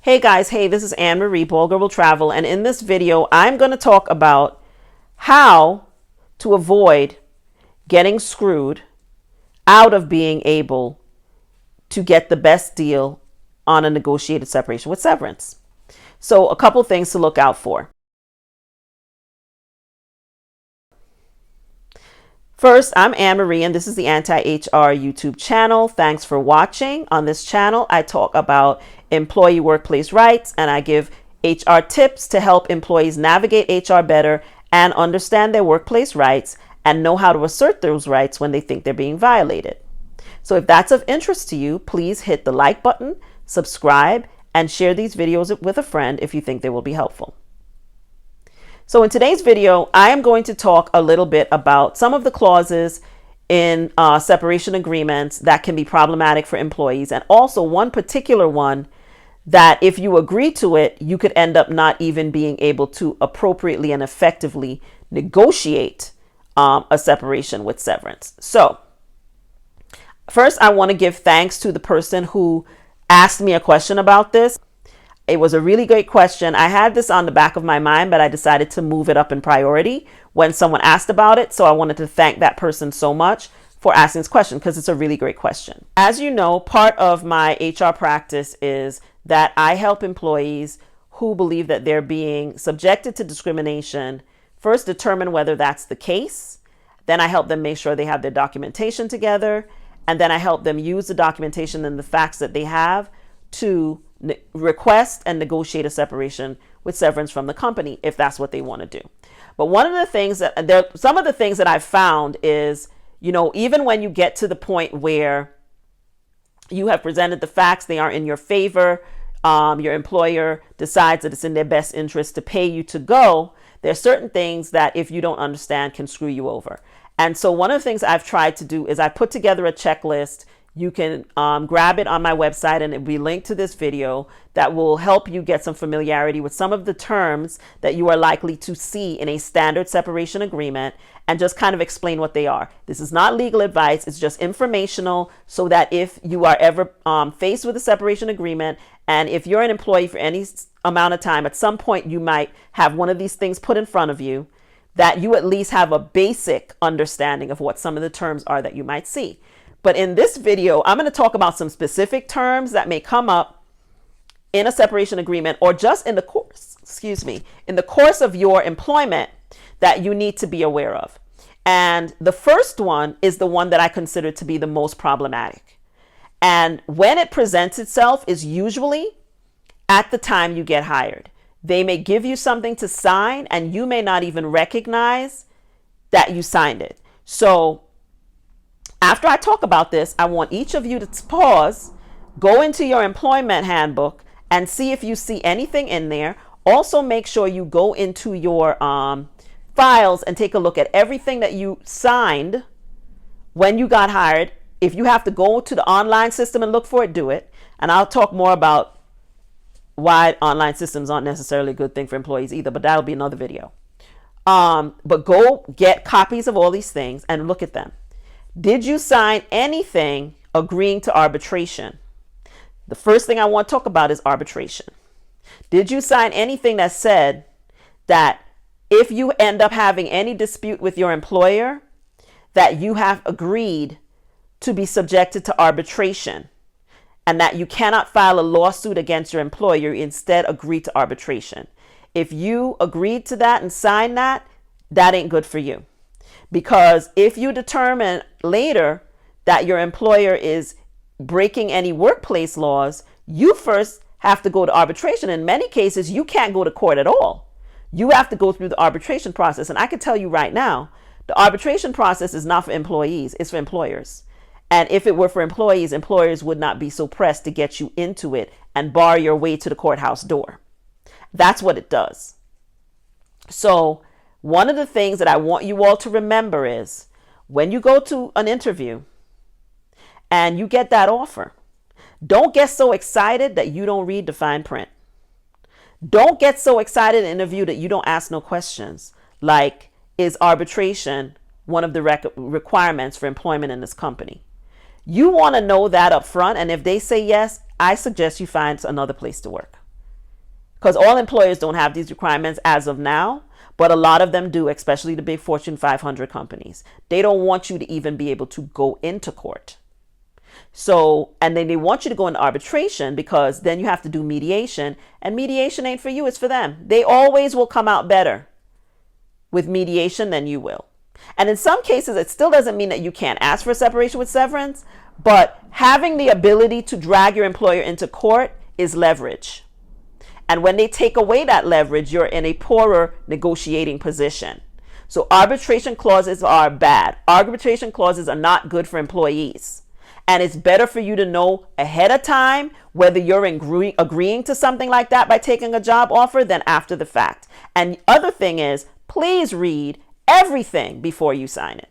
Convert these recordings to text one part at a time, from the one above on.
Hey guys, hey, this is Anne Marie, Bold Global Travel, and in this video, I'm going to talk about how to avoid getting screwed out of being able to get the best deal on a negotiated separation with severance. So a couple things to look out for. First, I'm Anne Marie, and this is the Anti-HR YouTube channel. Thanks for watching. On this channel, I talk about employee workplace rights, and I give HR tips to help employees navigate HR better and understand their workplace rights and know how to assert those rights when they think they're being violated. So if that's of interest to you, please hit the like button, subscribe, and share these videos with a friend if you think they will be helpful. So in today's video, I am going to talk a little bit about some of the clauses in separation agreements that can be problematic for employees, and also one particular one that if you agree to it, you could end up not even being able to appropriately and effectively negotiate a separation with severance. So first, I want to give thanks to the person who asked me a question about this. It was a really great question. I had this on the back of my mind, but I decided to move it up in priority when someone asked about it. So I wanted to thank that person so much for asking this question because it's a really great question. As you know, part of my HR practice is that I help employees who believe that they're being subjected to discrimination first determine whether that's the case. Then I help them make sure they have their documentation together. And then I help them use the documentation and the facts that they have to request and negotiate a separation with severance from the company if that's what they want to do. But one of the things that some of the things that I've found is, even when you get to the point where you have presented the facts, they aren't in your favor, your employer decides that it's in their best interest to pay you to go, there are certain things that if you don't understand can screw you over. And so one of the things I've tried to do is I put together a checklist. You can grab it on my website, and it'll be linked to this video that will help you get some familiarity with some of the terms that you are likely to see in a standard separation agreement and just kind of explain what they are. This is not legal advice. It's just informational so that if you are ever faced with a separation agreement, and if you're an employee for any amount of time, at some point you might have one of these things put in front of you, that you at least have a basic understanding of what some of the terms are that you might see. But in this video, I'm going to talk about some specific terms that may come up in a separation agreement or just in the course of your employment that you need to be aware of. And the first one is the one that I consider to be the most problematic. And when it presents itself is usually at the time you get hired. They may give you something to sign and you may not even recognize that you signed it. So after I talk about this, I want each of you to pause, go into your employment handbook and see if you see anything in there. Also, make sure you go into your files and take a look at everything that you signed when you got hired. If you have to go to the online system and look for it, do it. And I'll talk more about why online systems aren't necessarily a good thing for employees either, but that'll be another video. But go get copies of all these things and look at them. Did you sign anything agreeing to arbitration? The first thing I want to talk about is arbitration. Did you sign anything that said that if you end up having any dispute with your employer, that you have agreed to be subjected to arbitration and that you cannot file a lawsuit against your employer, instead agree to arbitration? If you agreed to that and signed that, that ain't good for you. Because if you determine later that your employer is breaking any workplace laws, you first have to go to arbitration. In many cases, you can't go to court at all. You have to go through the arbitration process. And I can tell you right now, the arbitration process is not for employees, it's for employers. And if it were for employees, employers would not be so pressed to get you into it and bar your way to the courthouse door. That's what it does. So one of the things that I want you all to remember is when you go to an interview and you get that offer, don't get so excited that you don't read the fine print. Don't get so excited in an interview that you don't ask no questions like, is arbitration one of the requirements for employment in this company? You want to know that up front, and if they say yes, I suggest you find another place to work. because all employers don't have these requirements as of now, but a lot of them do, especially the big Fortune 500 companies. They don't want you to even be able to go into court. So, and then they want you to go into arbitration because then you have to do mediation, and mediation ain't for you, it's for them. They always will come out better with mediation than you will. And in some cases, it still doesn't mean that you can't ask for a separation with severance, but having the ability to drag your employer into court is leverage. And when they take away that leverage, you're in a poorer negotiating position. So arbitration clauses are bad. Arbitration clauses are not good for employees. And it's better for you to know ahead of time whether you're agreeing to something like that by taking a job offer than after the fact. And the other thing is, please read everything before you sign it.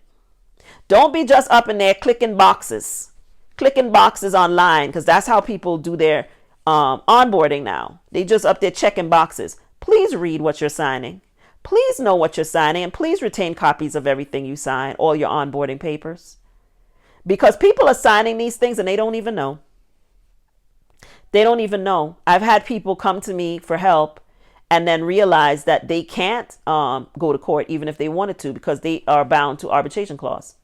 Don't be just up in there clicking boxes online, because that's how people do their onboarding now. They just up there checking boxes. Please read what you're signing. Please know what you're signing, and please retain copies of everything you sign, all your onboarding papers. Because people are signing these things and they don't even know. They don't even know. I've had people come to me for help and then realize that they can't go to court even if they wanted to, because they are bound to arbitration clause.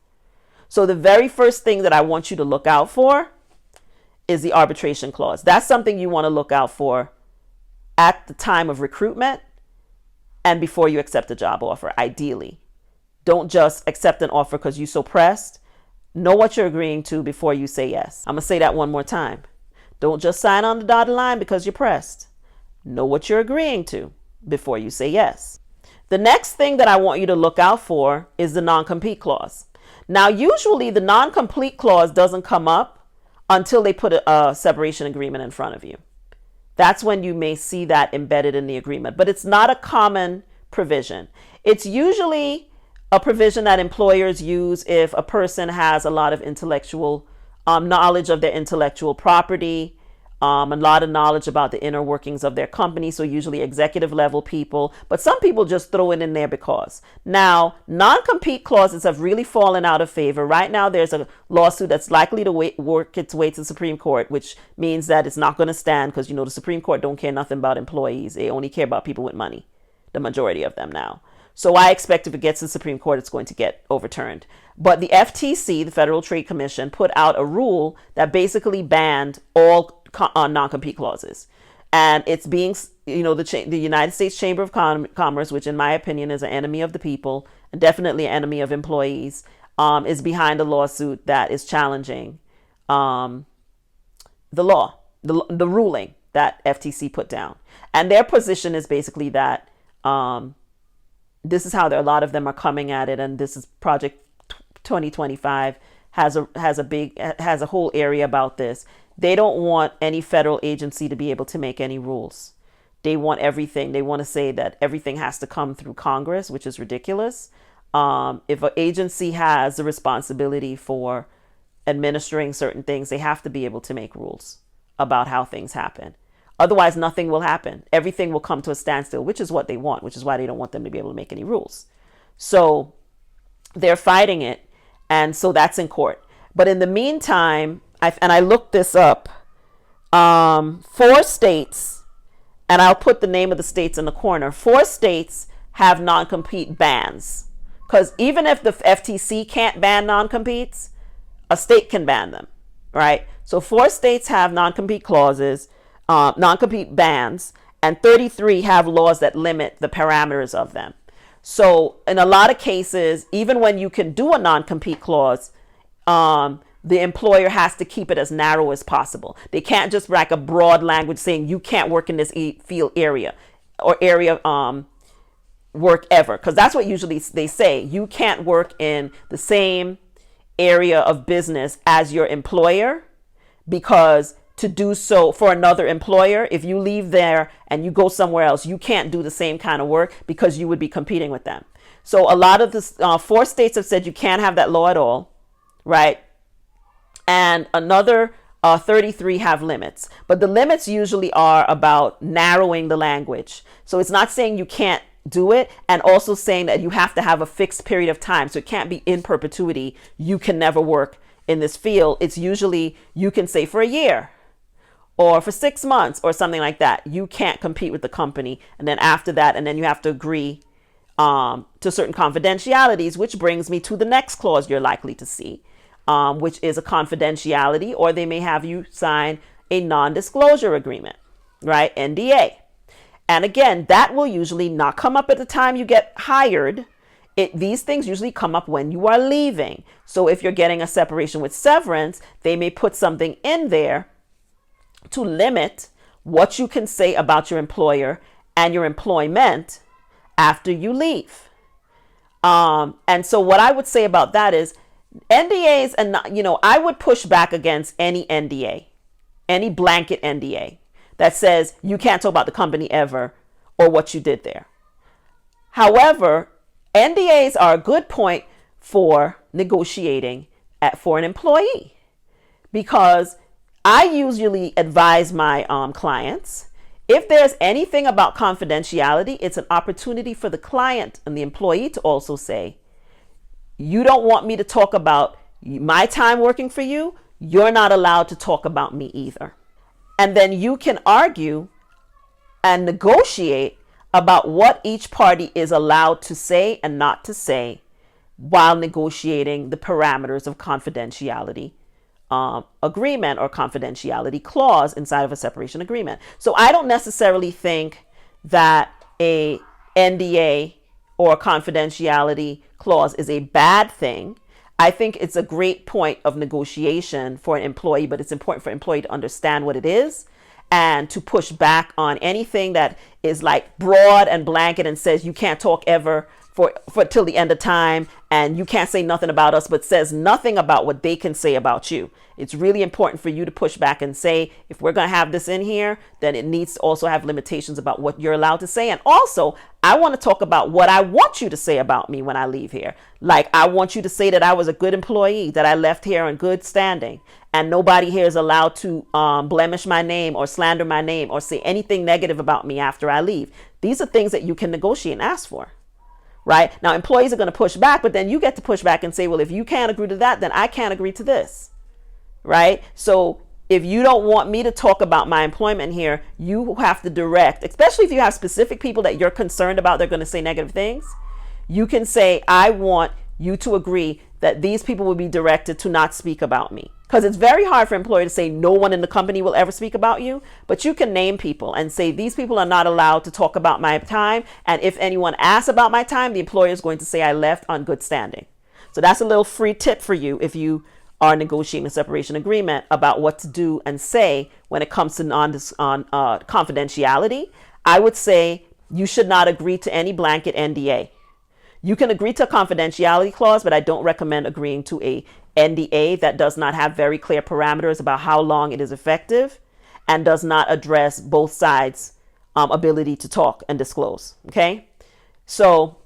So the very first thing that I want you to look out for is the arbitration clause. That's something you want to look out for at the time of recruitment and before you accept a job offer, ideally. Don't just accept an offer because you're so pressed. Know what you're agreeing to before you say yes. I'm going to say that one more time. Don't just sign on the dotted line because you're pressed. Know what you're agreeing to before you say yes. The next thing that I want you to look out for is the non-compete clause. Now, usually the non-compete clause doesn't come up until they put a separation agreement in front of you. That's when you may see that embedded in the agreement, but it's not a common provision. It's usually a provision that employers use if a person has a lot of intellectual knowledge of their intellectual property, a lot of knowledge about the inner workings of their company. So usually executive level people, but some people just throw it in there because. Now, non-compete clauses have really fallen out of favor. Right now, there's a lawsuit that's likely to work its way to the Supreme Court, which means that it's not going to stand because, the Supreme Court don't care nothing about employees. They only care about people with money, the majority of them now. So I expect if it gets to the Supreme Court, it's going to get overturned. But the FTC, the Federal Trade Commission, put out a rule that basically banned all non-compete clauses. And it's being, the United States Chamber of Commerce, which in my opinion is an enemy of the people and definitely an enemy of employees, is behind a lawsuit that is challenging the law, the ruling that FTC put down. And their position is basically that this is how a lot of them are coming at it, and this is Project 2025 has a whole area about this. They don't want any federal agency to be able to make any rules. They want everything. They want to say that everything has to come through Congress, which is ridiculous. If an agency has the responsibility for administering certain things, they have to be able to make rules about how things happen. Otherwise, nothing will happen. Everything will come to a standstill, which is what they want, which is why they don't want them to be able to make any rules. So they're fighting it. And so that's in court. But in the meantime, I looked this up, 4 states, and I'll put the name of the states in the corner. 4 states have non-compete bans. Because even if the FTC can't ban non-competes, a state can ban them, right? So 4 states have non-compete clauses, non-compete bans, and 33 have laws that limit the parameters of them. So in a lot of cases, even when you can do a non-compete clause, the employer has to keep it as narrow as possible. They can't just write a broad language saying you can't work in this field area or area work ever. Because that's what usually they say. You can't work in the same area of business as your employer, because to do so for another employer, if you leave there and you go somewhere else, you can't do the same kind of work because you would be competing with them. So a lot of the 4 states have said you can't have that law at all, right? And another 33 have limits. But the limits usually are about narrowing the language. So it's not saying you can't do it, and also saying that you have to have a fixed period of time. So it can't be in perpetuity. You can never work in this field. It's usually you can say for a year, or for 6 months or something like that, you can't compete with the company. And then after that, and then you have to agree to certain confidentialities, which brings me to the next clause you're likely to see, which is a confidentiality, or they may have you sign a non-disclosure agreement, right? NDA. And again, that will usually not come up at the time you get hired. These things usually come up when you are leaving. So if you're getting a separation with severance, they may put something in there to limit what you can say about your employer and your employment after you leave. And so what I would say about that is NDAs, and I would push back against any NDA, any blanket NDA that says you can't talk about the company ever or what you did there. However, NDAs are a good point for negotiating for an employee, because I usually advise my clients, if there's anything about confidentiality, it's an opportunity for the client and the employee to also say, you don't want me to talk about my time working for you, you're not allowed to talk about me either. And then you can argue and negotiate about what each party is allowed to say and not to say while negotiating the parameters of confidentiality agreement or confidentiality clause inside of a separation agreement. So I don't necessarily think that a NDA or confidentiality clause is a bad thing. I think it's a great point of negotiation for an employee, but it's important for an employee to understand what it is and to push back on anything that is like broad and blanket and says you can't talk ever for till the end of time, and you can't say nothing about us, but says nothing about what they can say about you. It's really important for you to push back and say, if we're going to have this in here, then it needs to also have limitations about what you're allowed to say. And also, I want to talk about what I want you to say about me when I leave here. Like, I want you to say that I was a good employee, that I left here in good standing, and nobody here is allowed to blemish my name or slander my name or say anything negative about me after I leave. These are things that you can negotiate and ask for. Right? Now, employees are going to push back, but then you get to push back and say, well, if you can't agree to that, then I can't agree to this. Right? So if you don't want me to talk about my employment here, you have to direct, especially if you have specific people that you're concerned about, they're going to say negative things. You can say, I want you to agree that these people will be directed to not speak about me. Because it's very hard for an employer to say no one in the company will ever speak about you, but you can name people and say these people are not allowed to talk about my time. And if anyone asks about my time, the employer is going to say I left on good standing. So that's a little free tip for you if you are negotiating a separation agreement about what to do and say when it comes to confidentiality. I would say you should not agree to any blanket NDA. You can agree to a confidentiality clause, but I don't recommend agreeing to a NDA that does not have very clear parameters about how long it is effective and does not address both sides' ability to talk and disclose. Okay, so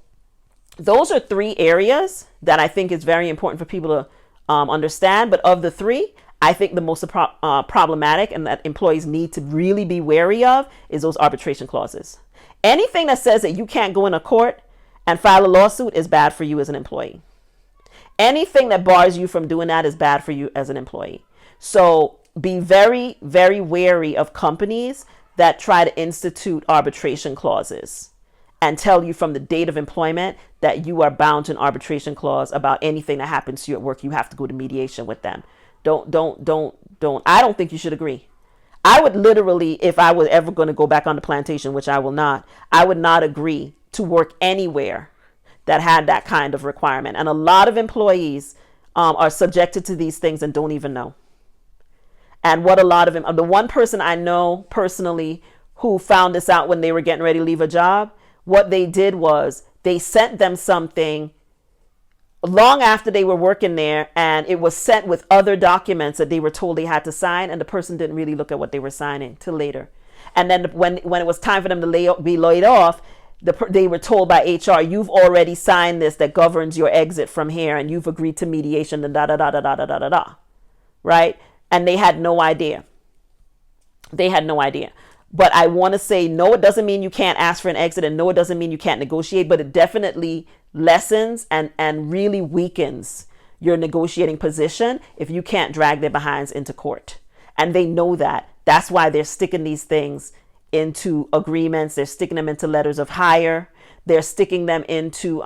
those are 3 areas that I think is very important for people to understand. But of the 3, I think the most problematic and that employees need to really be wary of is those arbitration clauses. Anything that says that you can't go in a court and file a lawsuit is bad for you as an employee. Anything that bars you from doing that is bad for you as an employee. So be very, very wary of companies that try to institute arbitration clauses and tell you from the date of employment that you are bound to an arbitration clause about anything that happens to you at work. You have to go to mediation with them. Don't. I don't think you should agree. I would literally, if I was ever going to go back on the plantation, which I will not, I would not agree to work anywhere that had that kind of requirement. And a lot of employees are subjected to these things and don't even know. And what a lot of them, the one person I know personally who found this out when they were getting ready to leave a job, what they did was they sent them something long after they were working there, and it was sent with other documents that they were told they had to sign, and the person didn't really look at what they were signing till later. And then when it was time for them to be laid off, they were told by HR, you've already signed this that governs your exit from here, and you've agreed to mediation, and da da da da da da da da, right? And they had no idea. They had no idea. But I want to say, no, it doesn't mean you can't ask for an exit, and no, it doesn't mean you can't negotiate, but it definitely lessens and really weakens your negotiating position if you can't drag their behinds into court. And they know that. That's why they're sticking these things into agreements. They're sticking them into letters of hire. They're sticking them into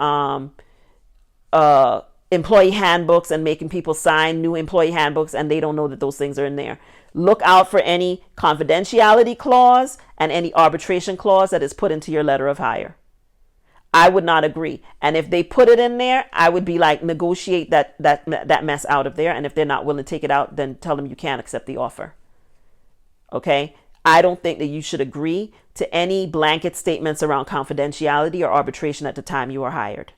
employee handbooks and making people sign new employee handbooks, and they don't know that those things are in there. Look out for any confidentiality clause and any arbitration clause that is put into your letter of hire. I would not agree. And if they put it in there, I would be like, negotiate that mess out of there. And if they're not willing to take it out, then tell them you can't accept the offer. Okay? I don't think that you should agree to any blanket statements around confidentiality or arbitration at the time you are hired.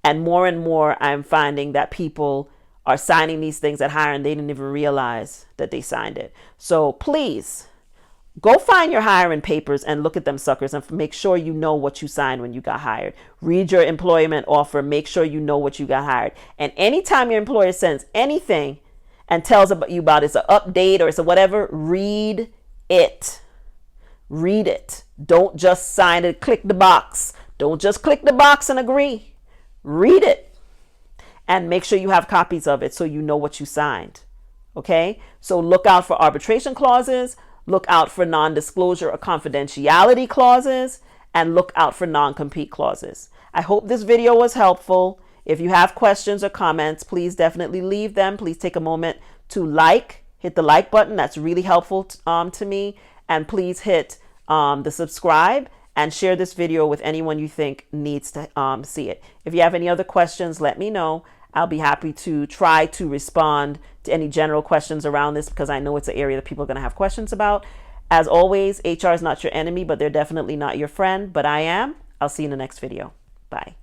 And more, I'm finding that people are signing these things at hire and they didn't even realize that they signed it. So please go find your hiring papers and look at them suckers and make sure you know what you signed when you got hired. Read your employment offer. Make sure you know what you got hired. And anytime your employer sends anything and tells you about it's an update or it's a whatever, read it. Read it. Don't just sign it, click the box. Don't just click the box and agree. Read it and make sure you have copies of it so you know what you signed. Okay? So look out for arbitration clauses, look out for non-disclosure or confidentiality clauses, and look out for non-compete clauses. I hope this video was helpful. If you have questions or comments, please definitely leave them. Please take a moment to hit the like button. That's really helpful to me. And please hit the subscribe and share this video with anyone you think needs to see it. If you have any other questions, let me know. I'll be happy to try to respond to any general questions around this because I know it's an area that people are going to have questions about. As always, HR is not your enemy, but they're definitely not your friend, but I am. I'll see you in the next video. Bye.